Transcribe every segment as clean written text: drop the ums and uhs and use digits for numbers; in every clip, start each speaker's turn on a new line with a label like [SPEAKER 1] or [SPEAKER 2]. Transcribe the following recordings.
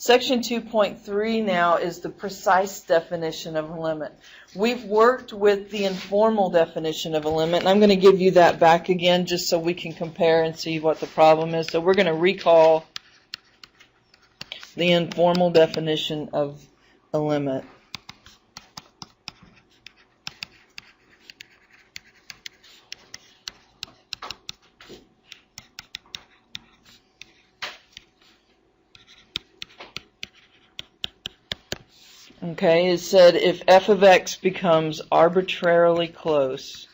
[SPEAKER 1] Section 2.3 now is the precise definition of a limit. We've worked with the informal definition of a limit, and I'm going to give you that back again just so we can compare and see what the problem is. So we're going to recall the informal definition of a limit. Okay, it said if f of x becomes arbitrarily close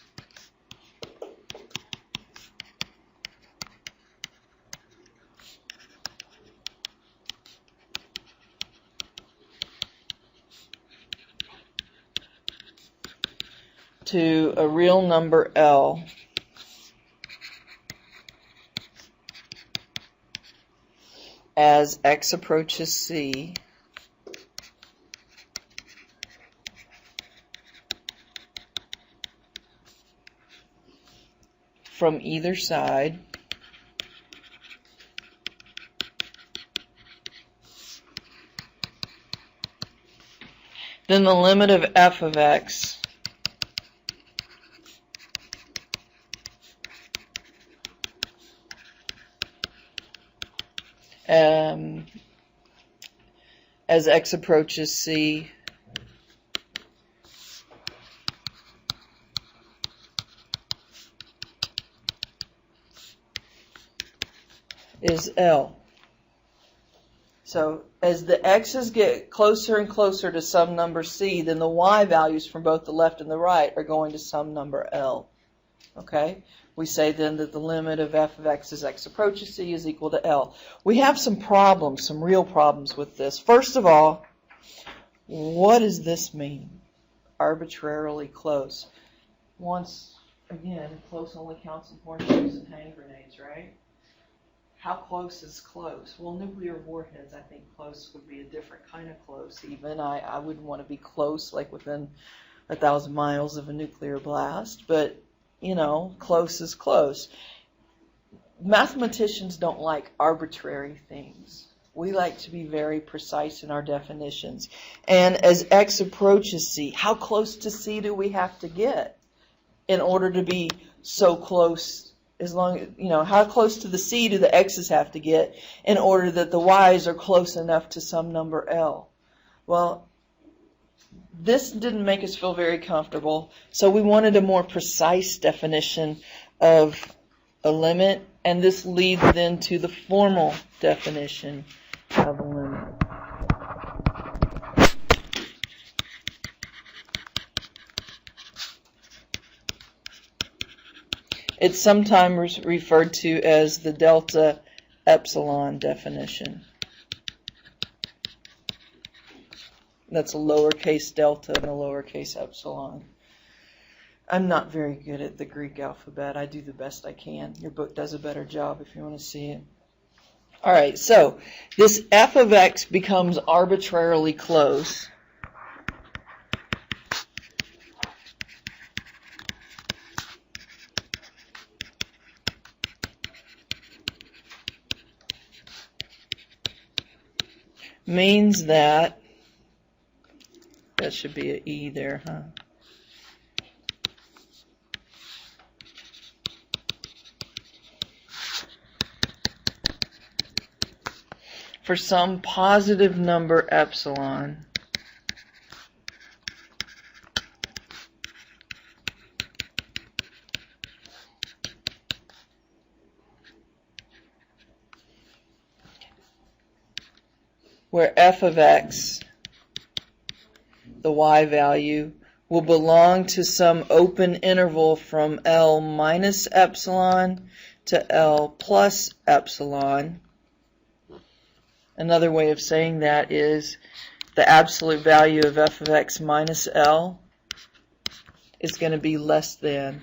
[SPEAKER 1] to a real number L, as x approaches C, from either side, then the limit of f of x as x approaches C is L. So as the x's get closer and closer to some number C, then the y values from both the left and the right are going to some number L. Okay? We say then that the limit of f of x as x approaches C is equal to L. We have some problems, some real problems with this. First of all, what does this mean? Arbitrarily close. Once again, close only counts in horseshoes and hand grenades, right? How close is close? Well, nuclear warheads, I think close would be a different kind of close even. I wouldn't want to be close, like within 1,000 miles of a nuclear blast, but, you know, close is close. Mathematicians don't like arbitrary things. We like to be very precise in our definitions. And as x approaches C, how close to C do we have to get in order to be so close? As long as, you know, how close to the C do the x's have to get in order that the y's are close enough to some number L? Well, this didn't make us feel very comfortable, so we wanted a more precise definition of a limit, and this leads then to the formal definition of a limit. It's sometimes referred to as the delta epsilon definition. That's a lowercase delta and a lowercase epsilon. I'm not very good at the Greek alphabet. I do the best I can. Your book does a better job if you want to see it. All right, so this f of x becomes arbitrarily close. Means that should be an E there, huh? For some positive number epsilon, where f of x, the y value, will belong to some open interval from L minus epsilon to L plus epsilon. Another way of saying that is the absolute value of f of x minus L is going to be less than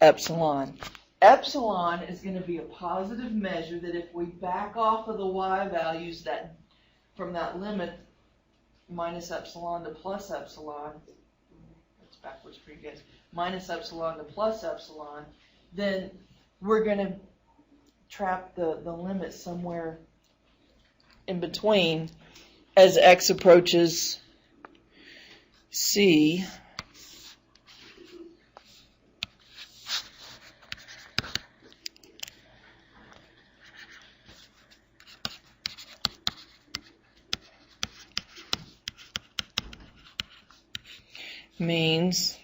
[SPEAKER 1] epsilon. Epsilon is going to be a positive measure that if we back off of the y values that from that limit, minus epsilon to plus epsilon, that's backwards for you guys, minus epsilon to plus epsilon, then we're going to trap the limit somewhere in between as x approaches c, means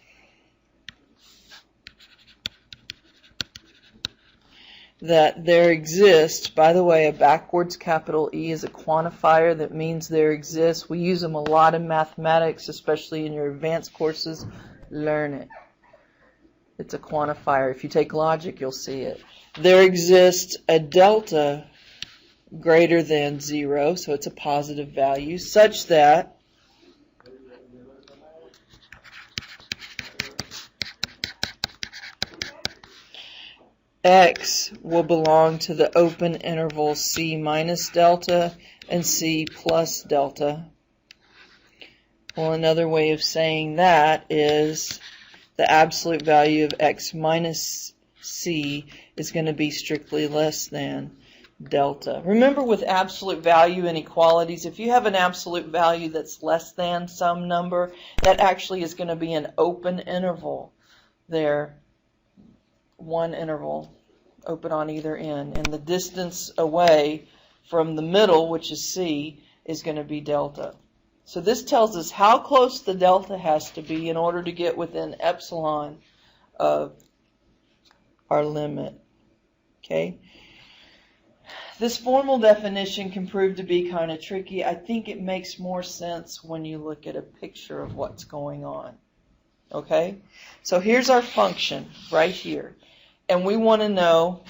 [SPEAKER 1] that there exists, by the way, a backwards capital E is a quantifier that means there exists. We use them a lot in mathematics, especially in your advanced courses. Learn it. It's a quantifier. If you take logic, you'll see it. There exists a delta greater than 0, so it's a positive value, such that x will belong to the open interval c minus delta and c plus delta. Well, another way of saying that is the absolute value of x minus c is going to be strictly less than delta. Remember, with absolute value inequalities, if you have an absolute value that's less than some number, that actually is going to be an open interval there. One interval open on either end, and the distance away from the middle, which is c, is going to be delta. So this tells us how close the delta has to be in order to get within epsilon of our limit. Okay? This formal definition can prove to be kind of tricky. I think it makes more sense when you look at a picture of what's going on. Okay? So here's our function right here. And we want to know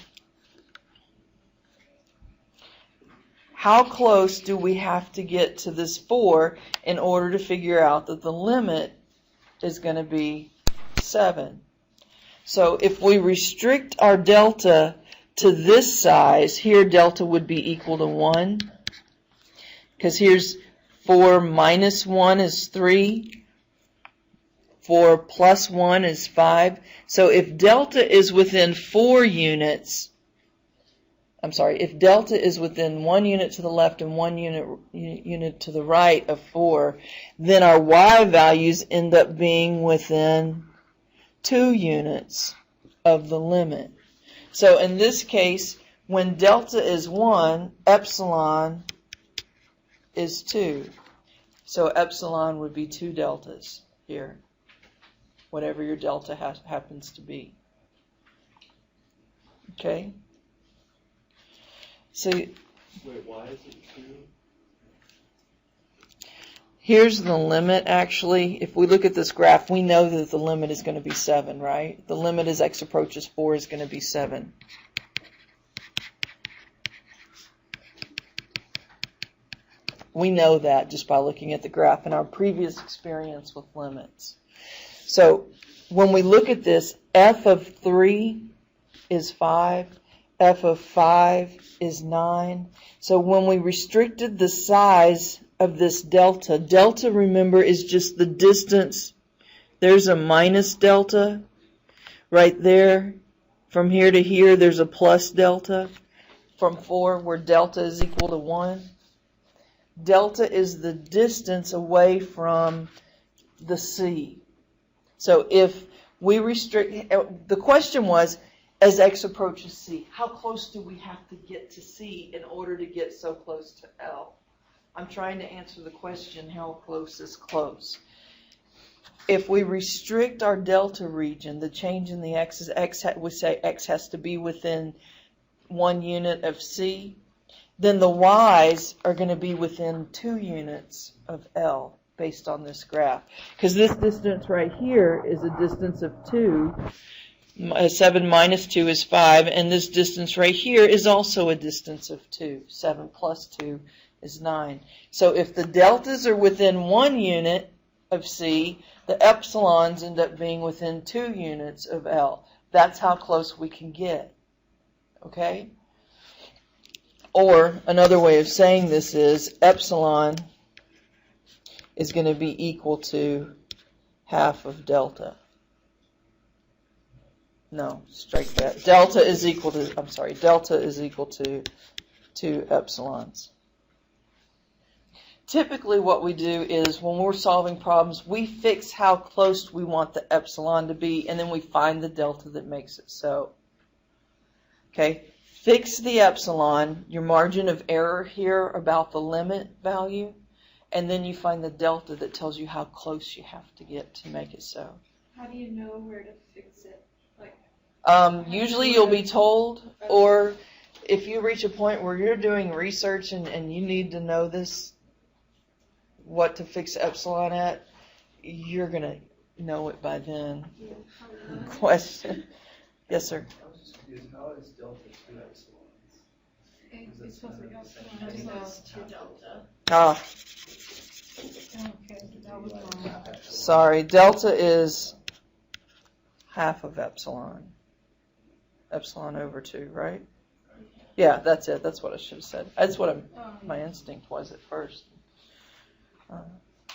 [SPEAKER 1] how close do we have to get to this 4 in order to figure out that the limit is going to be 7. So if we restrict our delta to this size, here delta would be equal to 1. Because here's 4 minus 1 is 3. 4 plus 1 is 5. So if delta is within 4 units, if delta is within 1 unit to the left and 1 unit to the right of 4, then our y values end up being within 2 units of the limit. So in this case, when delta is 1, epsilon is 2. So epsilon would be 2 deltas here, whatever your delta happens to be. Okay? So
[SPEAKER 2] wait, why is it 2?
[SPEAKER 1] Here's the limit, actually. If we look at this graph, we know that the limit is going to be 7, right? The limit as x approaches 4 is going to be 7. We know that just by looking at the graph in our previous experience with limits. So when we look at this, f of 3 is 5, f of 5 is 9. So when we restricted the size of this delta, delta, remember, is just the distance. There's a minus delta right there. From here to here, there's a plus delta. From 4, where delta is equal to 1. Delta is the distance away from the c. So if we restrict, the question was, as x approaches c, how close do we have to get to c in order to get so close to L? I'm trying to answer the question, how close is close? If we restrict our delta region, the change in the x is we say x has to be within 1 unit of c, then the y's are going to be within 2 units of L based on this graph. Because this distance right here is a distance of 2. 7 minus 2 is 5, and this distance right here is also a distance of 2. 7 plus 2 is 9. So if the deltas are within 1 unit of C, the epsilons end up being within 2 units of L. That's how close we can get. Okay? Or another way of saying this is epsilon is going to be equal to half of delta. No, strike that. Delta is equal to 2 epsilons. typically what we do is when we're solving problems, we fix how close we want the epsilon to be, and then we find the delta that makes it so. Okay, fix the epsilon, your margin of error here about the limit value, and then you find the delta that tells you how close you have to get to make it so.
[SPEAKER 3] How do you know where to fix it?
[SPEAKER 1] Usually you'll be told, or if you reach a point where you're doing research and you need to know this, what to fix epsilon at, you're going to know it by then. Question. Yes, sir.
[SPEAKER 2] I was just confused. How is delta 2 epsilons?
[SPEAKER 3] It's supposed to be epsilon delta.
[SPEAKER 1] Ah,
[SPEAKER 3] Okay, that was wrong.
[SPEAKER 1] sorry. Delta is half of epsilon. Epsilon over 2, right? Yeah, that's it. That's what I should have said. That's what my instinct was at first.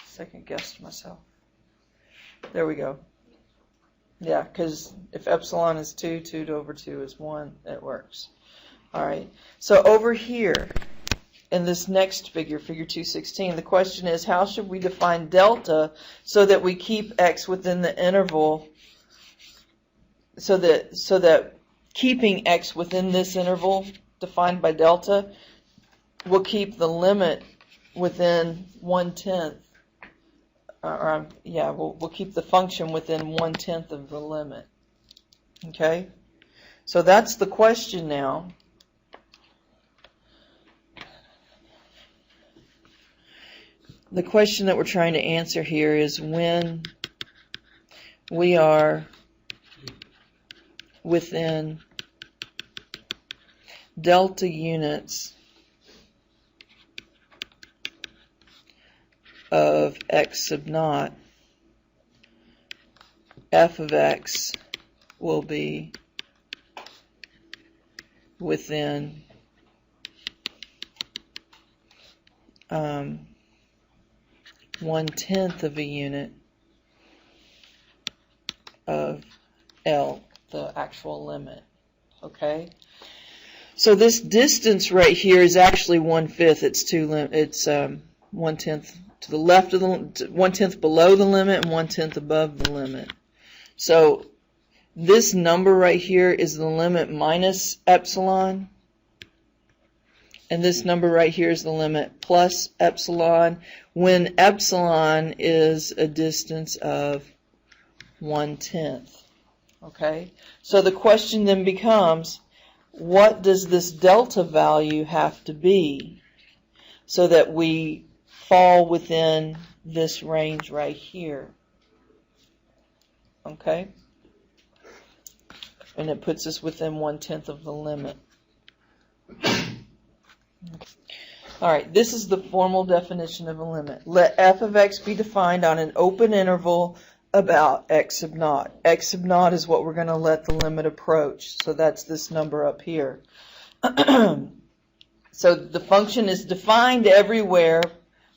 [SPEAKER 1] Second guessed myself. There we go. Yeah, because if epsilon is 2, 2 over 2 is 1, it works. All right. So over here, in this next figure, figure 216, the question is, how should we define delta so that we keep x within the interval, so that keeping x within this interval defined by delta will keep the limit within 1/10. We'll keep the function within 1/10 of the limit. Okay? So that's the question now. The question that we're trying to answer here is when we are within delta units of x sub naught, f of x will be within 1/10 of a unit of L, the actual limit. Okay? So this distance right here is actually 1/5. It's 1/10 to the left of the 1/10 below the limit and 1/10 above the limit. So this number right here is the limit minus epsilon, and this number right here is the limit plus epsilon, when epsilon is a distance of 1/10. Okay? So the question then becomes, what does this delta value have to be so that we fall within this range right here? Okay? And it puts us within 1/10 of the limit. All right, this is the formal definition of a limit. Let f of x be defined on an open interval about x sub naught. X sub naught is what we're going to let the limit approach. So that's this number up here. So the function is defined everywhere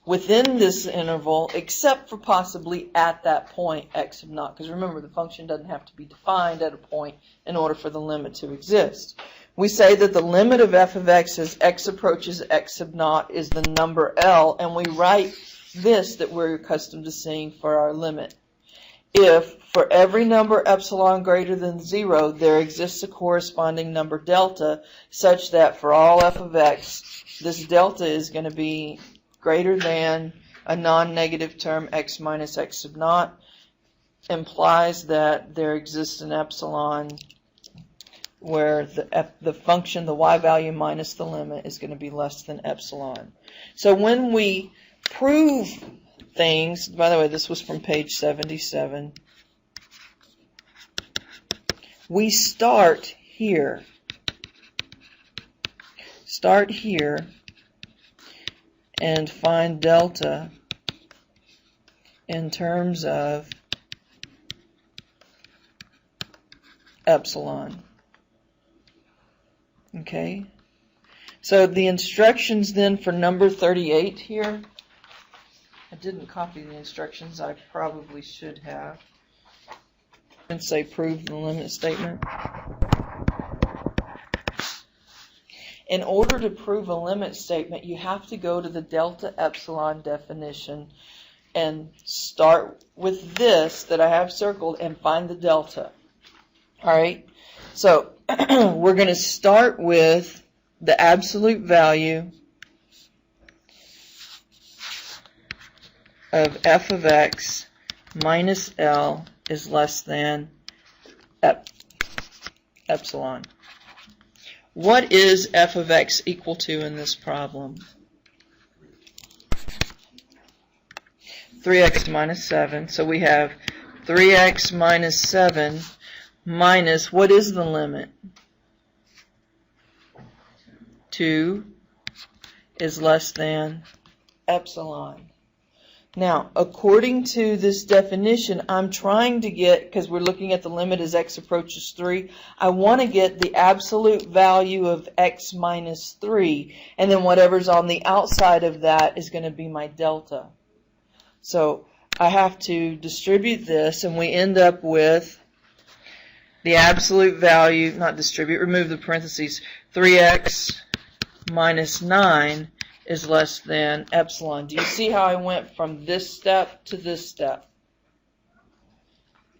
[SPEAKER 1] within this interval except for possibly at that point x sub naught. Because remember, the function doesn't have to be defined at a point in order for the limit to exist. We say that the limit of f of x as x approaches x sub naught is the number L, and we write this that we're accustomed to seeing for our limit. If for every number epsilon greater than 0, there exists a corresponding number delta, such that for all f of x, this delta is going to be greater than a non-negative term x minus x sub naught, implies that there exists an epsilon where the function, the y value minus the limit, is going to be less than epsilon. So when we prove things, by the way, this was from page 77, we start here. Start here and find delta in terms of epsilon. Okay? So the instructions then for number 38 here, I didn't copy the instructions, I probably should have. And say prove the limit statement. In order to prove a limit statement, you have to go to the delta epsilon definition and start with this that I have circled and find the delta. All right? So we're going to start with the absolute value of f of x minus L is less than epsilon. What is f of x equal to in this problem? 3x minus 7. So we have 3x minus 7 minus, what is the limit? 2 is less than epsilon. Now, according to this definition, I'm trying to get, because we're looking at the limit as x approaches 3, I want to get the absolute value of x minus 3, and then whatever's on the outside of that is going to be my delta. So I have to distribute this, and we end up with the absolute value, not distribute, remove the parentheses, 3x minus 9 is less than epsilon. Do you see how I went from this step to this step?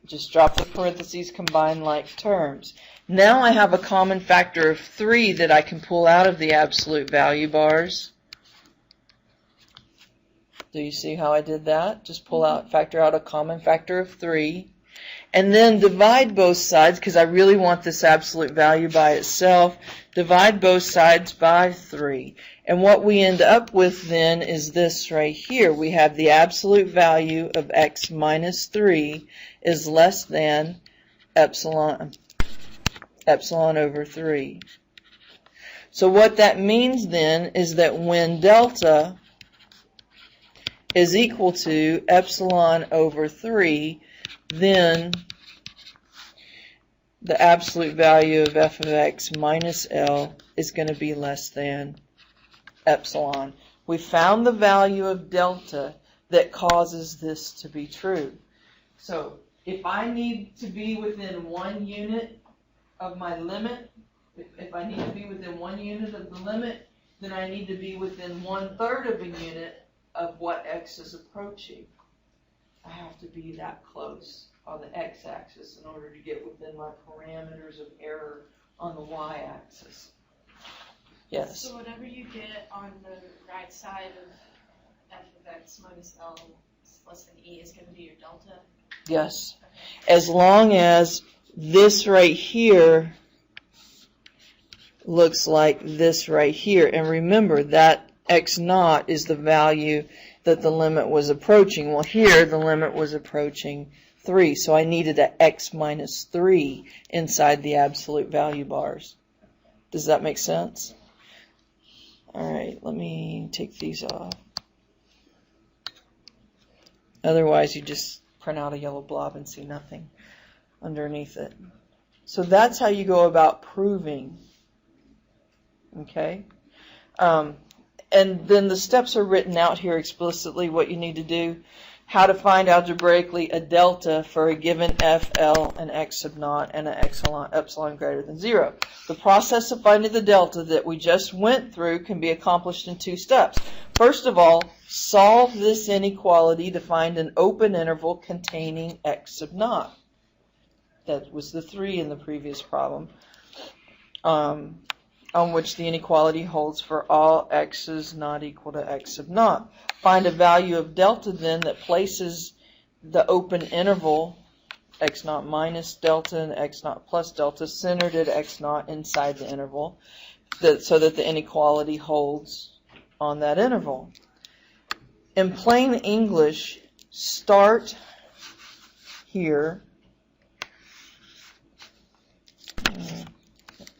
[SPEAKER 1] Just drop the parentheses, combine like terms. Now I have a common factor of 3 that I can pull out of the absolute value bars. Do you see how I did that? Just factor out a common factor of 3. And then divide both sides, because I really want this absolute value by itself. Divide both sides by 3. And what we end up with then is this right here. We have the absolute value of x minus 3 is less than epsilon over 3. So what that means then is that when delta is equal to epsilon over 3, then the absolute value of f of x minus L is going to be less than epsilon. We found the value of delta that causes this to be true. So if I need to be within 1 unit of my limit, if I need to be within 1 unit of the limit, then I need to be within 1/3 of a unit of what x is approaching. I have to be that close on the x-axis in order to get within my parameters of error on the y-axis. Yes?
[SPEAKER 3] So whatever you get on the right side of f of x minus L is less than e is going to be your delta?
[SPEAKER 1] Yes. As long as this right here looks like this right here. And remember, that x naught is the value that the limit was approaching. Well, here the limit was approaching 3, so I needed an x minus 3 inside the absolute value bars. Does that make sense? All right, let me take these off. Otherwise, you just print out a yellow blob and see nothing underneath it. So that's how you go about proving. Okay? And then the steps are written out here explicitly, what you need to do. How to find algebraically a delta for a given f, L, and x sub naught, and an epsilon greater than 0. The process of finding the delta that we just went through can be accomplished in 2 steps. First of all, solve this inequality to find an open interval containing x sub naught. That was the 3 in the previous problem. On which the inequality holds for all x's not equal to x sub naught. Find a value of delta then that places the open interval x naught minus delta and x naught plus delta centered at x naught inside the interval so that the inequality holds on that interval. In plain English, start here.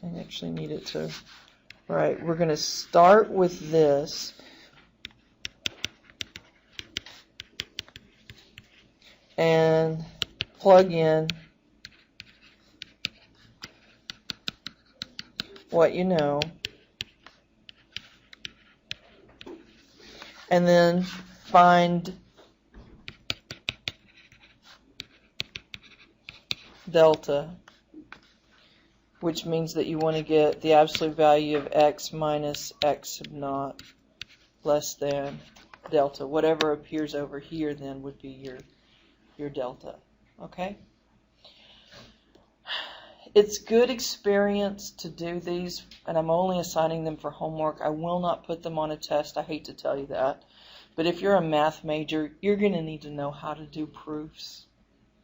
[SPEAKER 1] I actually need it to, right, we're going to start with this and plug in what you know, and then find delta which means that you want to get the absolute value of x minus x sub naught less than delta. Whatever appears over here then would be your delta. Okay? It's good experience to do these, and I'm only assigning them for homework. I will not put them on a test. I hate to tell you that. But if you're a math major, you're going to need to know how to do proofs.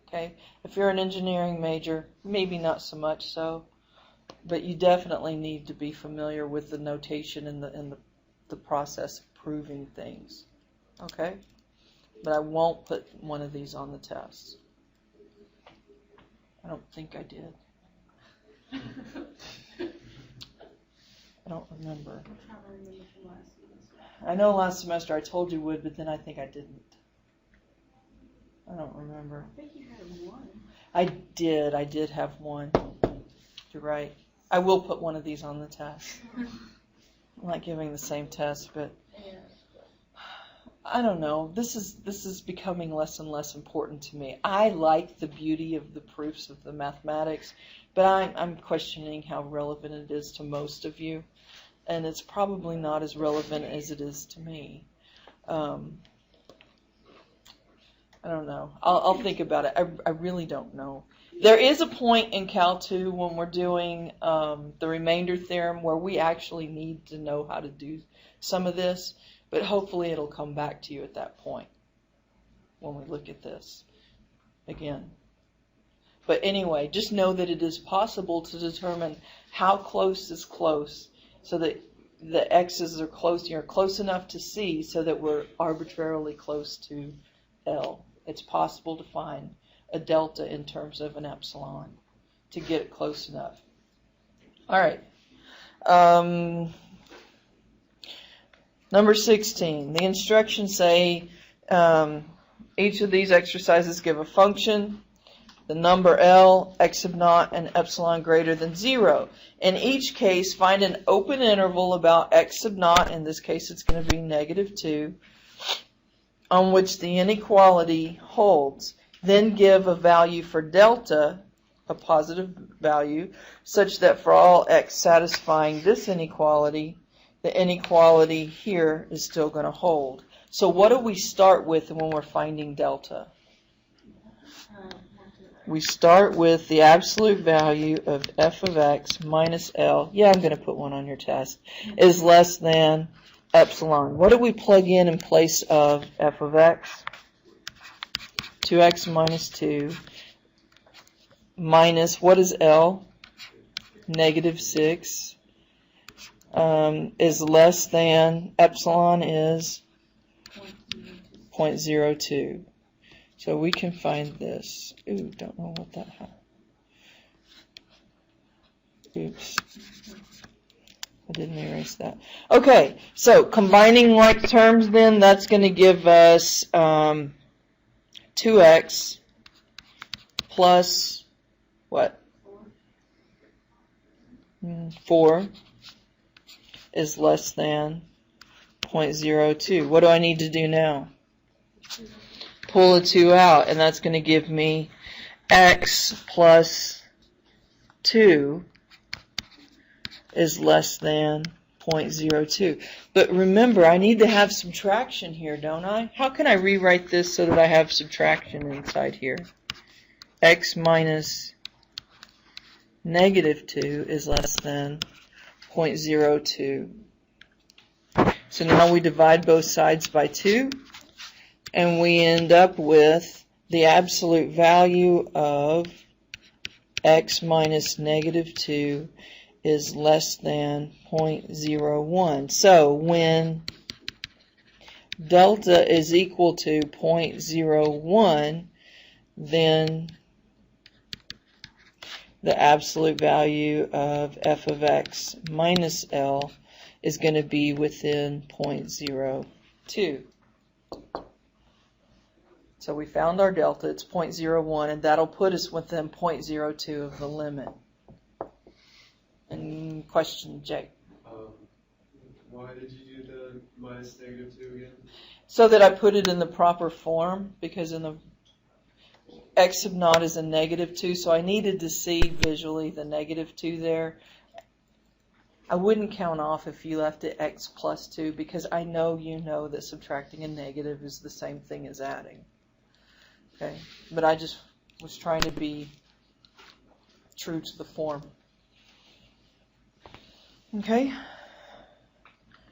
[SPEAKER 1] Okay? If you're an engineering major, maybe not so much so, but you definitely need to be familiar with the notation and the process of proving things. Okay? But I won't put one of these on the test. I don't think I did. I don't remember. I know last semester I told you would, but then I think I didn't. I don't remember.
[SPEAKER 4] I think you had one.
[SPEAKER 1] I did have one. You're right. I will put one of these on the test. I'm not giving the same test, but I don't know. This is becoming less and less important to me. I like the beauty of the proofs of the mathematics, but I'm questioning how relevant it is to most of you, and it's probably not as relevant as it is to me. I don't know. I'll think about it. I really don't know. There is a point in Cal 2 when we're doing the remainder theorem where we actually need to know how to do some of this, but hopefully it'll come back to you at that point when we look at this again. But anyway, just know that it is possible to determine how close is close so that the x's are close, you're close enough to C so that we're arbitrarily close to L. It's possible to find a delta in terms of an epsilon to get it close enough. All right. Number 16. The instructions say each of these exercises give a function, the number L, x sub naught, and epsilon greater than 0. In each case, find an open interval about x sub naught. In this case, it's going to be -2, on which the inequality holds. Then give a value for delta, a positive value, such that for all x satisfying this inequality, the inequality here is still going to hold. So what do we start with when we're finding delta? We start with the absolute value of f of x minus L. Yeah, I'm going to put one on your test. Is less than epsilon. What do we plug in place of f of x? 2x minus 2 minus, what is L? -6 is less than, epsilon is 0.02. So we can find this. Ooh, don't know what that had. Oops. I didn't erase that. Okay, so combining like terms then, that's going to give us 2x plus what? 4 is less than 0.02. What do I need to do now? Pull a 2 out, and that's going to give me x plus 2 is less than 0.02. But remember, I need to have subtraction here, don't I? How can I rewrite this so that I have subtraction inside here? X minus -2 is less than 0.02. So now we divide both sides by 2, and we end up with the absolute value of x minus -2 is less than 0.01. So when delta is equal to 0.01, then the absolute value of f of x minus L is going to be within 0.02. So we found our delta, it's 0.01, and that'll put us within 0.02 of the limit. And question, Jake?
[SPEAKER 5] Why did you do the minus -2 again?
[SPEAKER 1] So that I put it in the proper form, because in the x sub naught is a negative 2, so I needed to see visually the negative 2 there. I wouldn't count off if you left it x plus 2, because I know you know that subtracting a negative is the same thing as adding. Okay, but I just was trying to be true to the form. Okay,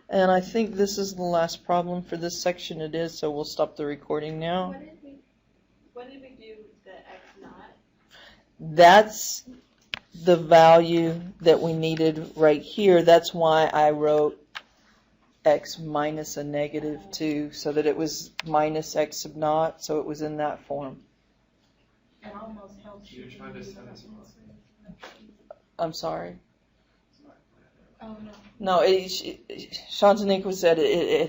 [SPEAKER 1] and I think this is the last problem for this section. It is, so we'll stop the recording now.
[SPEAKER 4] What did we do with the x naught?
[SPEAKER 1] That's the value that we needed right here. That's why I wrote x minus a negative 2, so that it was minus x sub naught, so it was in that form.
[SPEAKER 3] It almost helps you.
[SPEAKER 5] You're trying to satisfy.
[SPEAKER 1] I'm sorry.
[SPEAKER 3] Oh, no.
[SPEAKER 1] No, Shantanika said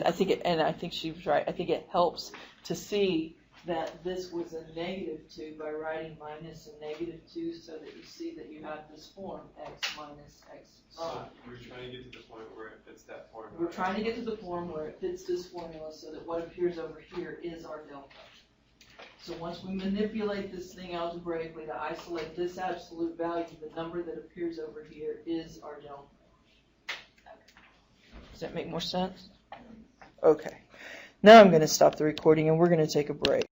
[SPEAKER 1] I think it, and I think she was right. I think it helps to see that this was a negative 2 by writing minus a negative 2, so that you see that you have this form, x minus x naught.
[SPEAKER 5] So we're trying to get to the point where it fits that formula.
[SPEAKER 1] We're trying to get to the form where it fits this formula, so that what appears over here is our delta. So once we manipulate this thing algebraically to isolate this absolute value, the number that appears over here is our delta. Does that make more sense? Okay. Now I'm going to stop the recording and we're going to take a break.